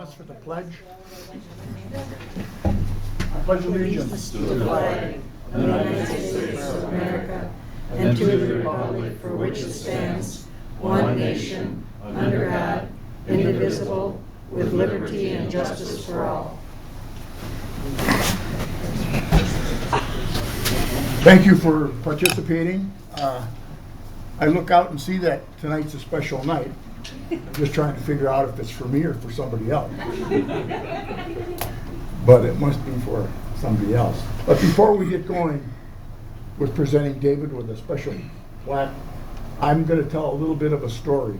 us for the pledge? I pledge allegiance To the flag of the United States of America and to the republic for which it stands, one nation, under God, indivisible, with liberty and justice for all. Thank you for participating. I look out and see that tonight's a special night. I'm just trying to figure out if it's for me or for somebody else. But it must be for somebody else. But before we get going with presenting David with a special plaque, I'm going to tell a little bit of a story.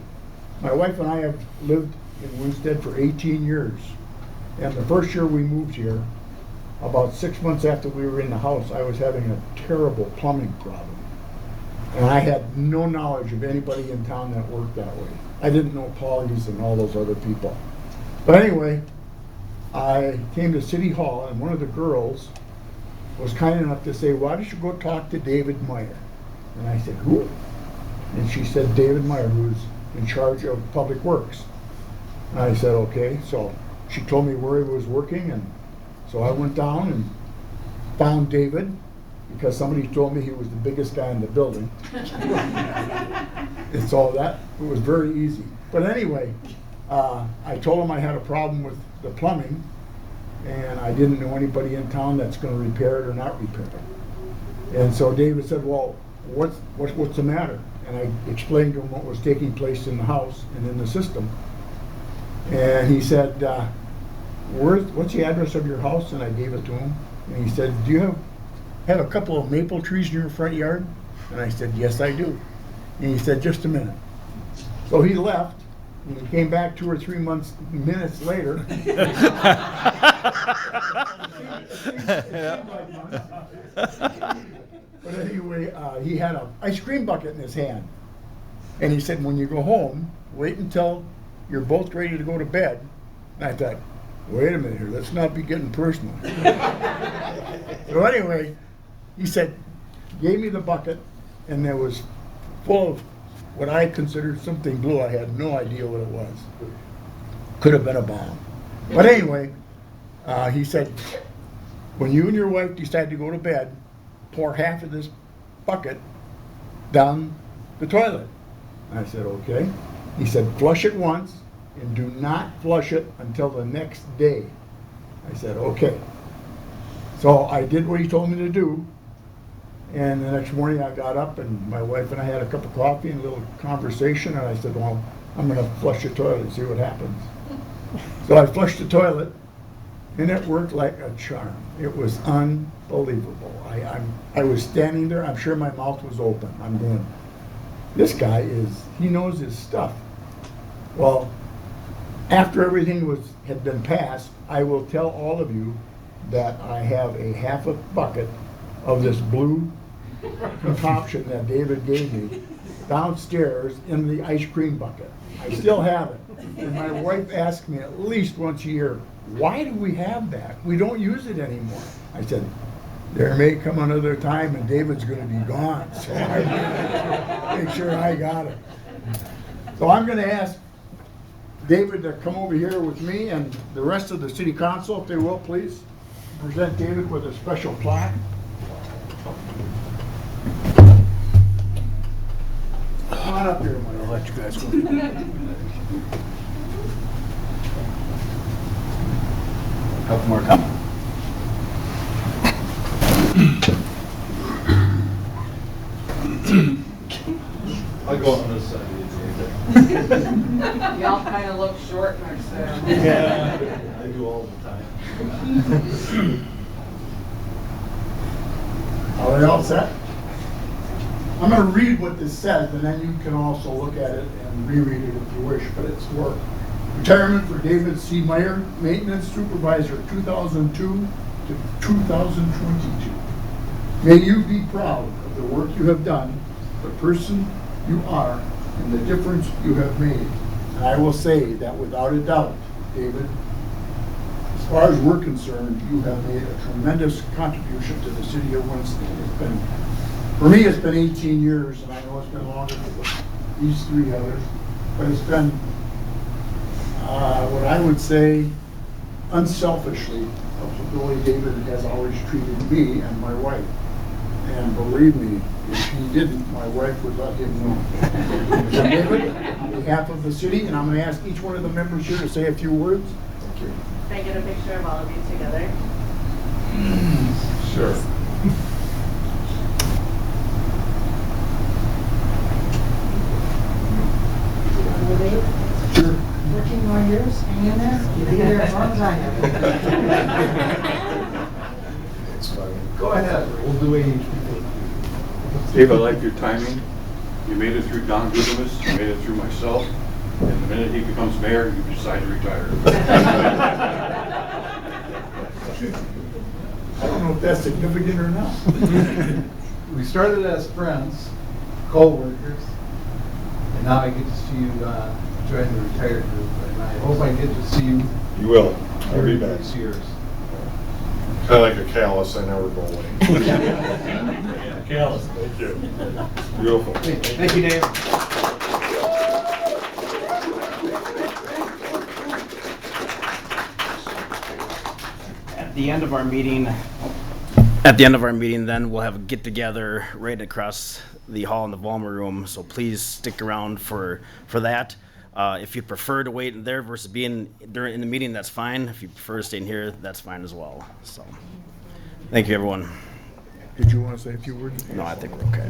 My wife and I have lived in Winstead for 18 years. And the first year we moved here, about 6 months after we were in the house, I was having a terrible plumbing problem. And I had no knowledge of anybody in town that worked that way. I didn't know Paulie's and all those other people. But anyway, I came to City Hall, and one of the girls was kind enough to say, why don't you go talk to David Meyer? And I said, who? And she said, David Meyer, who's in charge of Public Works. And I said, okay. So she told me where he was working, and so I went down and found David, because somebody told me he was the biggest guy in the building. And so that, it was very easy. But anyway, I told him I had a problem with the plumbing, and I didn't know anybody in town that's going to repair it or not repair it. And so David said, well, what's the matter? And I explained to him what was taking place in the house and in the system. And he said, what's the address of your house? And I gave it to him. And he said, do you have a couple of maple trees in your front yard? And I said, yes, I do. And he said, just a minute. So he left, and he came back 2 or 3 minutes later. But anyway, he had an ice cream bucket in his hand. And he said, when you go home, wait until you're both ready to go to bed. And I thought, wait a minute here, let's not be getting personal. So anyway, he said, gave me the bucket, and there was full of what I considered something blue. I had no idea what it was. Could have been a bomb. But anyway, he said, when you and your wife decide to go to bed, pour half of this bucket down the toilet. And I said, okay. He said, flush it once and do not flush it until the next day. I said, okay. So I did what he told me to do. And the next morning I got up, and my wife and I had a cup of coffee and a little conversation, and I said, well, I'm going to flush the toilet and see what happens. So I flushed the toilet, and it worked like a charm. It was unbelievable. I was standing there, I'm sure my mouth was open. I'm going, this guy he knows his stuff. Well, after everything had been passed, I will tell all of you that I have a half a bucket of this blue concoction that David gave me downstairs in the ice cream bucket. I still have it. And my wife asks me at least once a year, why do we have that? We don't use it anymore. I said, there may come another time and David's going to be gone, so I make sure I got it. So I'm going to ask David to come over here with me and the rest of the city council, if they will, please. Present David with a special plaque. Come on up here, Mike. I'll let you guys go. A couple more coming. I'll go on this side. Y'all kind of look short next to him. Yeah, I do all the time. Are they all set? I'm going to read what this says, and then you can also look at it and reread it if you wish, but it's for retirement for David C. Meyer, Maintenance Supervisor 2002 to 2022. May you be proud of the work you have done, the person you are, and the difference you have made. And I will say that without a doubt, David, as far as we're concerned, you have made a tremendous contribution to the city of Winstead. It's been, for me, it's been 18 years, and I know it's been longer for these three others, but it's been What I would say, unselfishly, of the way David has always treated me and my wife. And believe me, if he didn't, my wife would let him know. So David, on behalf of the city, and I'm going to ask each one of the members here to say a few words. Thank you. Can I get a picture of all of you together? Sure. Sure. 14 more years, hang in there, you'll be there as long as I have. Go ahead, we'll do it each. Dave, I like your timing. You made it through Don Gudovis, you made it through myself, and the minute he becomes mayor, you decide to retire. I don't know if that's significant or not. We started as friends, co-workers, and now I get to see you join the retired group, and I hope I get to see you You will. I'll be every back. 6 years. Kind of like a callus, I never go away. Callus. Thank you. Beautiful. Thank you, Dave. At the end of our meeting, then we'll have a get together right across the hall in the Vollmer room. So please stick around for that. If you prefer to wait in there versus being in the meeting, that's fine. If you prefer to stay in here, that's fine as well. So, thank you, everyone. Did you want to say a few words? No, I think we're okay.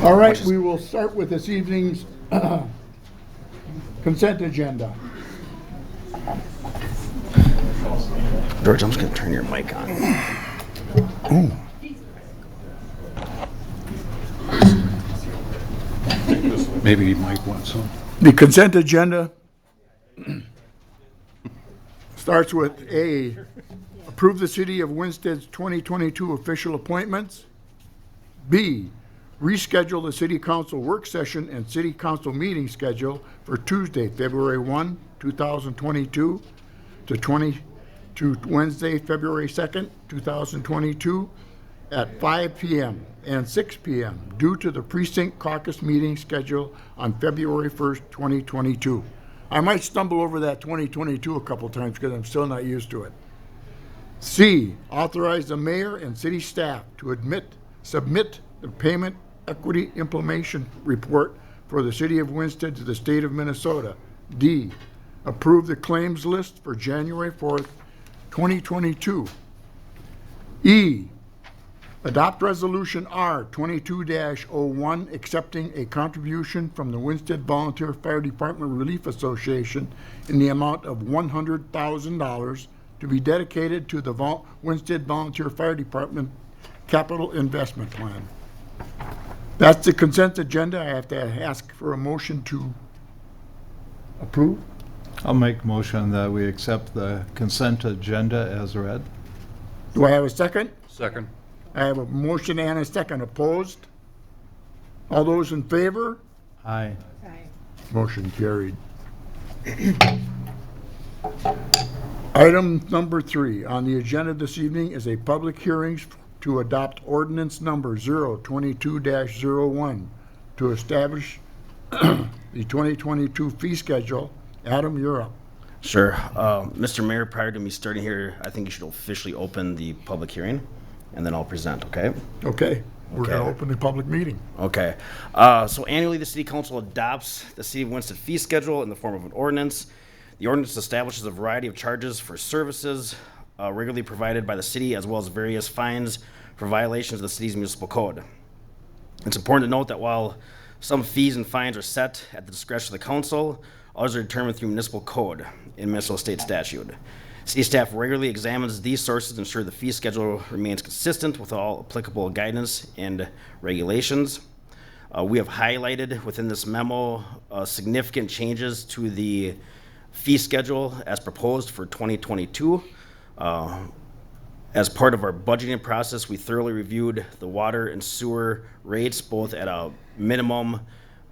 All right, we will start with this evening's consent agenda. George, I'm just going to turn your mic on. Maybe you might want some. The consent agenda starts with A, approve the City of Winstead's 2022 official appointments. B, reschedule the City Council work session and City Council meeting schedule for Tuesday, February 1, 2022 to Wednesday, February 2nd, 2022 at 5 p.m. and 6 p.m. due to the precinct caucus meeting schedule on February 1st, 2022. I might stumble over that 2022 a couple times because I'm still not used to it. C, authorize the mayor and city staff to submit the payment equity implementation report for the City of Winstead to the state of Minnesota. D, approve the claims list for January 4th, 2022. E, adopt Resolution R 22-01, accepting a contribution from the Winstead Volunteer Fire Department Relief Association in the amount of $100,000 to be dedicated to the Winstead Volunteer Fire Department Capital Investment Plan. That's the consent agenda. I have to ask for a motion to approve. I'll make a motion that we accept the consent agenda as read. Do I have a second? Second. I have a motion and a second. Opposed? All those in favor? Aye. Motion carried. Item number 3 on the agenda this evening is a public hearing to adopt ordinance number 022-01 to establish the 2022 fee schedule. Adam, you're up. Sure. Mr. Mayor, prior to me starting here, I think you should officially open the public hearing, and then I'll present, okay? Okay, we're going to Okay. open the public meeting. Okay. So annually, the City Council adopts the City of Winston fee schedule in the form of an ordinance. The ordinance establishes a variety of charges for services regularly provided by the city, as well as various fines for violations of the city's municipal code. It's important to note that while some fees and fines are set at the discretion of the council, others are determined through municipal code in Minnesota state statute. City staff regularly examines these sources to ensure the fee schedule remains consistent with all applicable guidance and regulations. We have highlighted within this memo significant changes to the fee schedule as proposed for 2022. As part of our budgeting process, we thoroughly reviewed the water and sewer rates, both at a minimum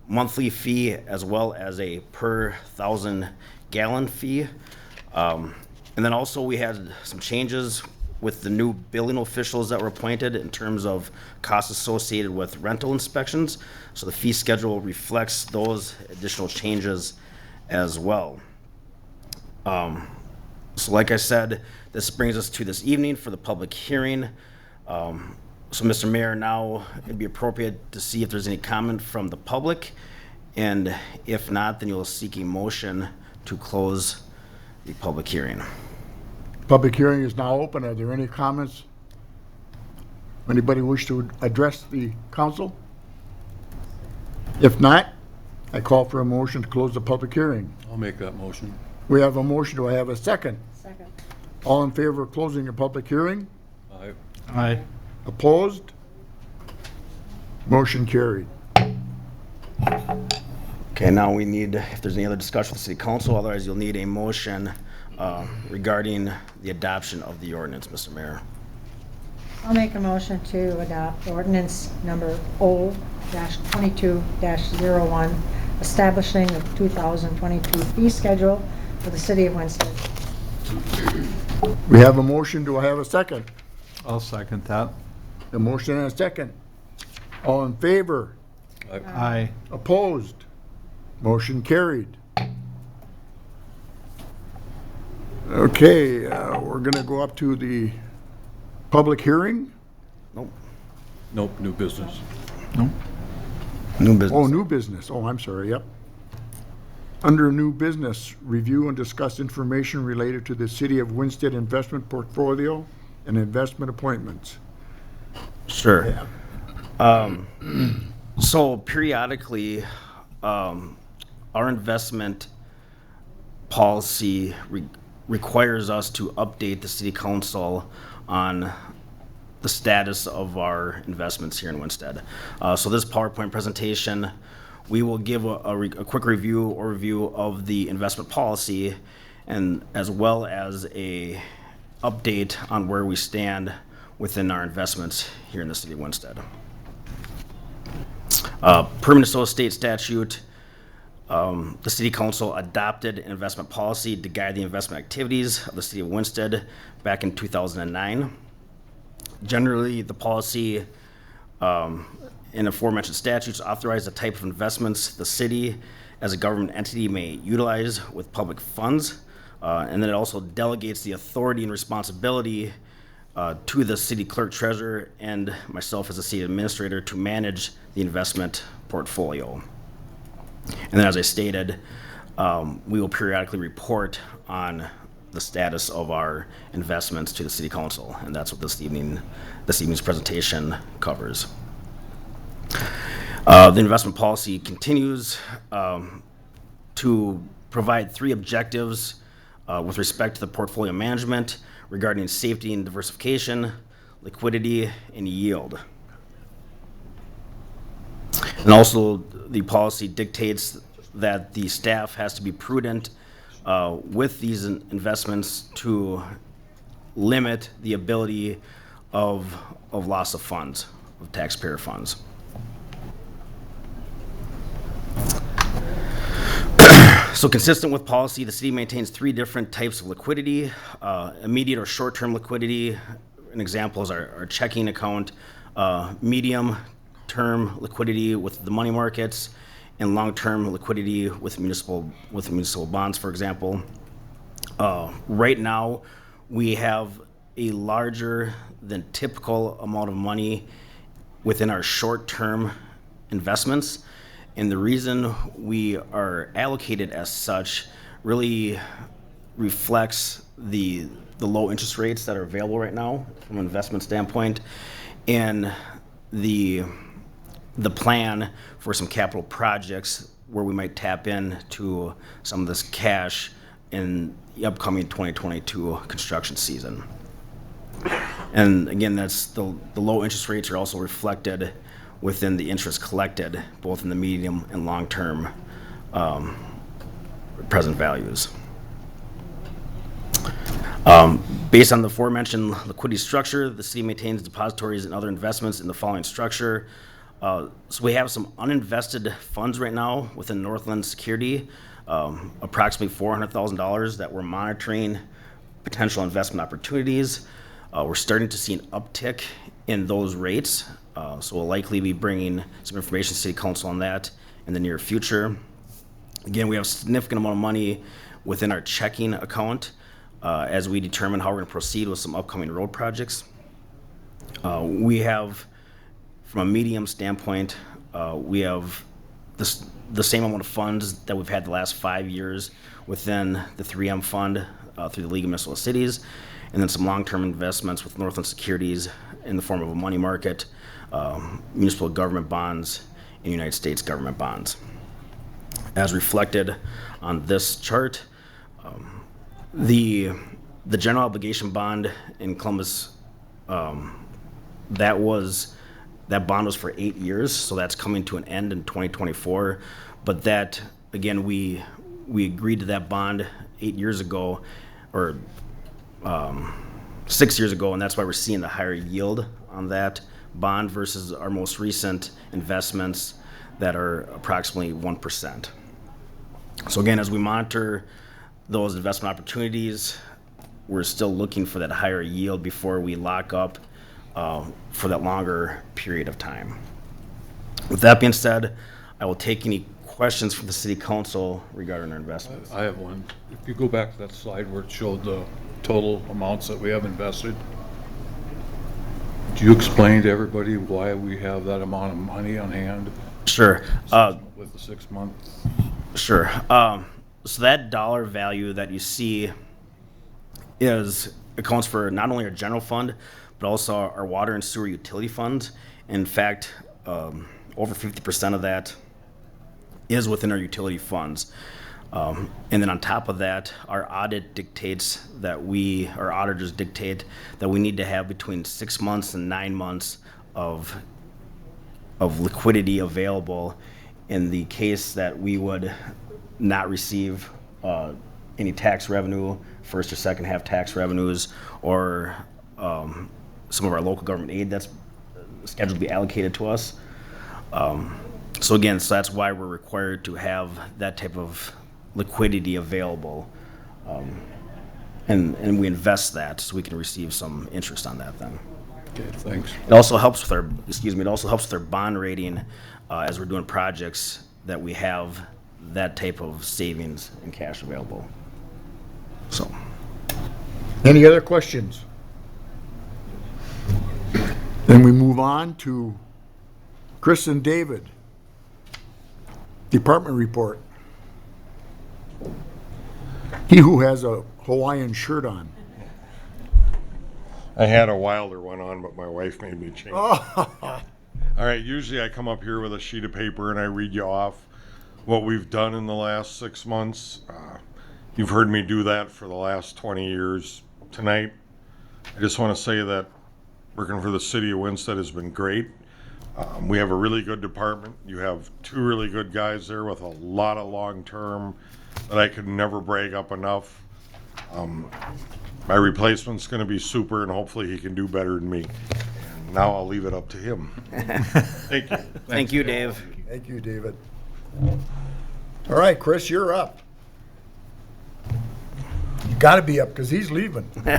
monthly fee as well as a per 1,000 gallon fee. And then also we had some changes with the new billing officials that were appointed in terms of costs associated with rental inspections. So the fee schedule reflects those additional changes as well. So like I said, this brings us to this evening for the public hearing. So Mr. Mayor, now it'd be appropriate to see if there's any comment from the public. And if not, then you'll seek a motion to close the public hearing. Public hearing is now open. Are there any comments? Anybody wish to address the council? If not, I call for a motion to close the public hearing. I'll make that motion. We have a motion. Do I have a second? Second. All in favor of closing the public hearing? Aye. Aye. Opposed? Motion carried. Okay, now we need, if there's any other discussion with the city council, otherwise you'll need a motion regarding the adoption of the ordinance, Mr. Mayor. I'll make a motion to adopt ordinance number O-22-01, establishing the 2022 fee schedule for the city of Winston. We have a motion. Do I have a second? I'll second that. A motion and a second. All in favor? Aye. Opposed? Motion carried. Okay, we're gonna go up to the public hearing. Nope, Nope, new business. new business. Oh, new business. Oh, I'm sorry, yep. Under new business, review and discuss information related to the City of Winston investment portfolio and investment appointments. Sure. So periodically, our investment policy requires us to update the city council on the status of our investments here in Winsted. So this PowerPoint presentation, we will give a quick review overview of the investment policy, and as well as a update on where we stand within our investments here in the city of Winsted. Per Minnesota State statute, the City Council adopted an investment policy to guide the investment activities of the City of Winsted back in 2009. Generally, the policy in aforementioned statutes authorize the type of investments the city as a government entity may utilize with public funds, and then it also delegates the authority and responsibility to the city clerk treasurer and myself as a city administrator to manage the investment portfolio. And then, as I stated, we will periodically report on the status of our investments to the city council, and that's what this evening's presentation covers. The investment policy continues to provide 3 objectives with respect to the portfolio management regarding safety and diversification, liquidity, and yield. And also, the policy dictates that the staff has to be prudent with these investments to limit the ability of loss of funds, of taxpayer funds. So consistent with policy, the city maintains 3 different types of liquidity: immediate or short-term liquidity. An example is our checking account, medium-term liquidity with the money markets, and long-term liquidity with municipal bonds, for example. Right now, we have a larger than typical amount of money within our short-term investments. And the reason we are allocated as such really reflects the low interest rates that are available right now from an investment standpoint, and the plan for some capital projects where we might tap into some of this cash in the upcoming 2022 construction season. And again, that's the low interest rates are also reflected within the interest collected, both in the medium and long-term present values. Based on the aforementioned liquidity structure, the city maintains depositories and other investments in the following structure. So we have some uninvested funds right now within Northland Security, approximately $400,000 that we're monitoring potential investment opportunities. We're starting to see an uptick in those rates. So we'll likely be bringing some information to City Council on that in the near future. Again, we have a significant amount of money within our checking account as we determine how we're going to proceed with some upcoming road projects. We have, from a medium standpoint, we have the same amount of funds that we've had the last 5 years within the 3M fund through the League of Minnesota Cities, and then some long-term investments with Northland Securities in the form of a money market, municipal government bonds, and United States government bonds. As reflected on this chart, the general obligation bond in Columbus, that bond was for 8 years, so that's coming to an end in 2024. But that, again, we agreed to that bond 8 years ago, or 6 years ago, and that's why we're seeing the higher yield on that bond versus our most recent investments that are approximately 1%. So again, as we monitor those investment opportunities, we're still looking for that higher yield before we lock up for that longer period of time. With that being said, I will take any questions from the city council regarding our investments. I have one. If you go back to that slide where it showed the total amounts that we have invested, do you explain to everybody why we have that amount of money on hand Sure. with the 6 months? Sure. So that dollar value that you see accounts for not only our general fund, but also our water and sewer utility funds. In fact, over 50% of that is within our utility funds. And then on top of that, our auditors dictate that we need to have between 6 months and 9 months of liquidity available in the case that we would not receive any tax revenue, first or second half tax revenues, or some of our local government aid that's scheduled to be allocated to us. So that's why we're required to have that type of liquidity available, and we invest that so we can receive some interest on that then. Okay, thanks. It also helps with our bond rating as we're doing projects that we have that type of savings and cash available. So, Any other questions? Then we move on to Chris and David. Department report. He who has a Hawaiian shirt on. I had a Wilder one on, but my wife made me change. All right, usually I come up here with a sheet of paper and I read you off what we've done in the last 6 months. You've heard me do that for the last 20 years. Tonight, I just want to say that working for the city of Winsted has been great. We have a really good department. You have 2 really good guys there with a lot of long-term that I could never brag up enough. My replacement's going to be super, and hopefully he can do better than me. And now I'll leave it up to him. Thank you. thank you, Dave. Thank you, David. All right, Chris, you're up. You gotta be up, because he's leaving. All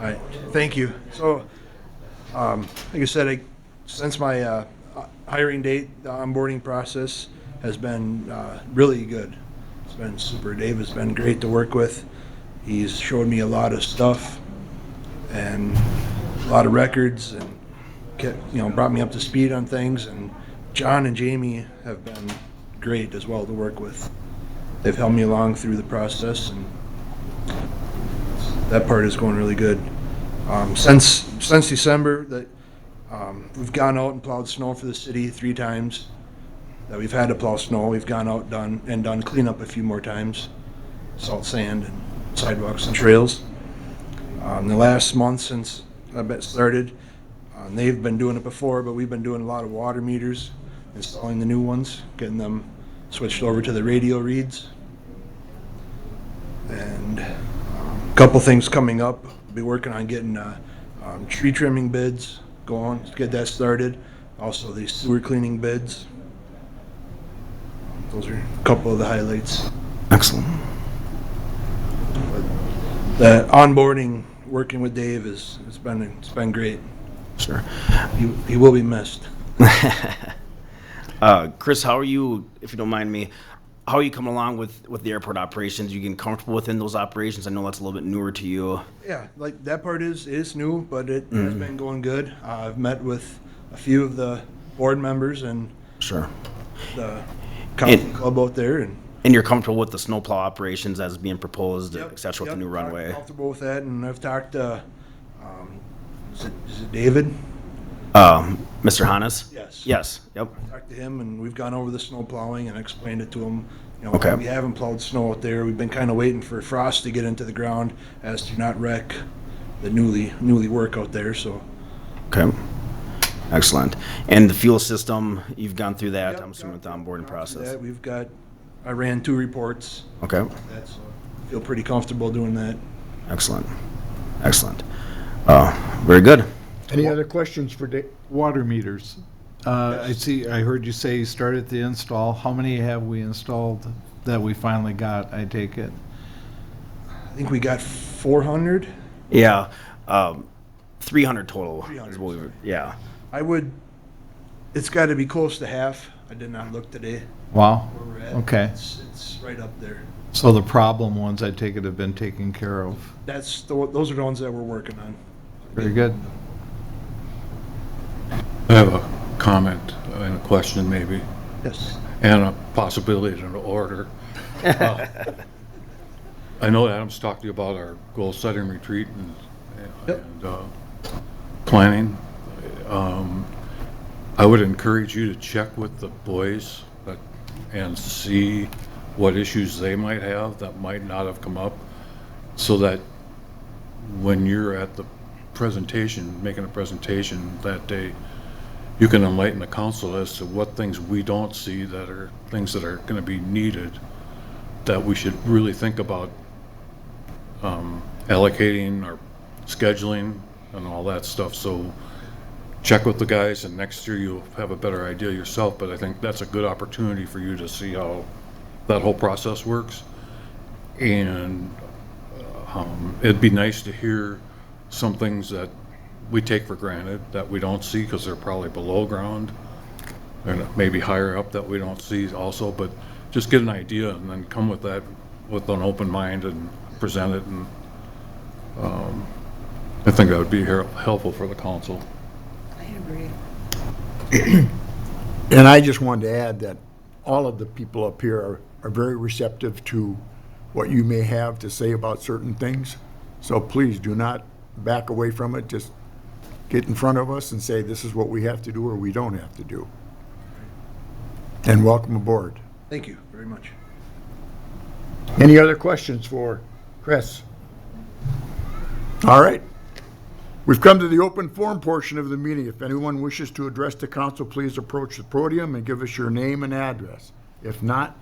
right, thank you. So, like I said, since my hiring date, the onboarding process has been really good. It's been super. Dave has been great to work with. He's showed me a lot of stuff and a lot of records, and brought me up to speed on things. And John and Jamie have been great as well to work with. They've helped me along through the process, and that part is going really good. Since December, we've gone out and plowed snow for the city 3 times. That we've had to plow snow. We've gone out done cleanup a few more times, salt, sand, and sidewalks and trails. In the last month since I've been started, they've been doing it before, but we've been doing a lot of water meters, installing the new ones, getting them switched over to the radio reads. And a couple things coming up. We'll be working on getting tree trimming bids going to get that started. Also the sewer cleaning bids. Those are a couple of the highlights. Excellent. The onboarding, working with Dave it's been great. Sure. He will be missed. Chris, how are you, if you don't mind me, how are you coming along with the airport operations? You getting comfortable within those operations? I know that's a little bit newer to you. Yeah, like that part is new, but it has been going good. I've met with a few of the board members and Sure. the council club out there, and And you're comfortable with the snowplow operations as being proposed, et cetera, with the new I'm runway? comfortable with that, and I've talked to, is it David? Mr. Hannes? Yes. Yes, yep. Talked to him, and we've gone over the snow plowing and explained it to him. You know, Okay. we haven't plowed snow out there. We've been kind of waiting for frost to get into the ground as to not wreck the newly work out there, so. Okay. Excellent. And the fuel system, you've gone through that, Yep, I'm assuming, with the gone onboarding through process? that. I ran 2 reports. Okay. That's, feel pretty comfortable doing that. Excellent. Excellent. Very good. Any other questions for Dave? Water meters. I heard you say you started the install. How many have we installed that we finally got, I take it? I think we got 400. Yeah, 300 total. 300, is what we sorry. yeah. It's got to be close to half. I did not look today Wow. where we're at. Okay. It's right up there. So the problem ones, I take it, have been taken care of. Those are the ones that we're working on. Very good. I have a comment and a question maybe, Yes. and a possibility to order. I know Adam's talked to you about our goal-setting retreat Yep. and planning. I would encourage you to check with the boys and see what issues they might have that might not have come up, so that when you're at the presentation, making a presentation that day, you can enlighten the council as to what things we don't see that are things that are going to be needed, that we should really think about allocating or scheduling and all that stuff. So check with the guys, and next year you'll have a better idea yourself, but I think that's a good opportunity for you to see how that whole process works. And it'd be nice to hear some things that we take for granted that we don't see because they're probably below ground, and maybe higher up that we don't see also, but just get an idea and then come with that with an open mind and present it, and I think that would be helpful for the council. I agree. And I just wanted to add that all of the people up here are very receptive to what you may have to say about certain things. So please do not back away from it. Just get in front of us and say, this is what we have to do or we don't have to do. And welcome aboard. Thank you very much. Any other questions for Chris? All right. We've come to the open forum portion of the meeting. If anyone wishes to address the council, please approach the podium and give us your name and address. If not,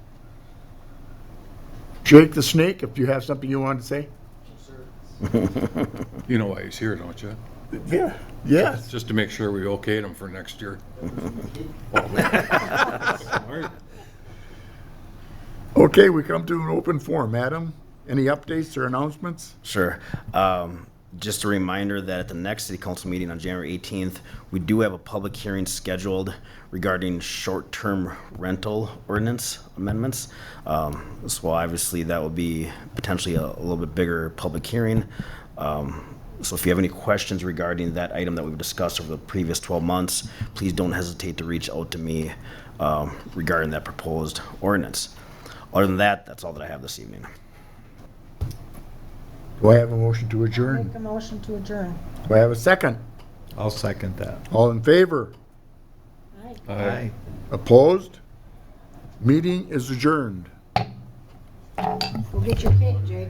Jake the Snake, if you have something you want to say. You know why he's here, don't you? Yeah. Yes. Just to make sure we okayed him for next year. Okay, we come to an open forum. Adam, any updates or announcements? Sure. Just a reminder that at the next city council meeting on January 18th, we do have a public hearing scheduled regarding short-term rental ordinance amendments. So obviously that will be potentially a little bit bigger public hearing. So if you have any questions regarding that item that we've discussed over the previous 12 months, please don't hesitate to reach out to me regarding that proposed ordinance. Other than that, that's all that I have this evening. Do I have a motion to adjourn? Make a motion to adjourn. Do I have a second? I'll second that. All in favor? Aye. Aye. Opposed? Meeting is adjourned. Go get your cake, Jake.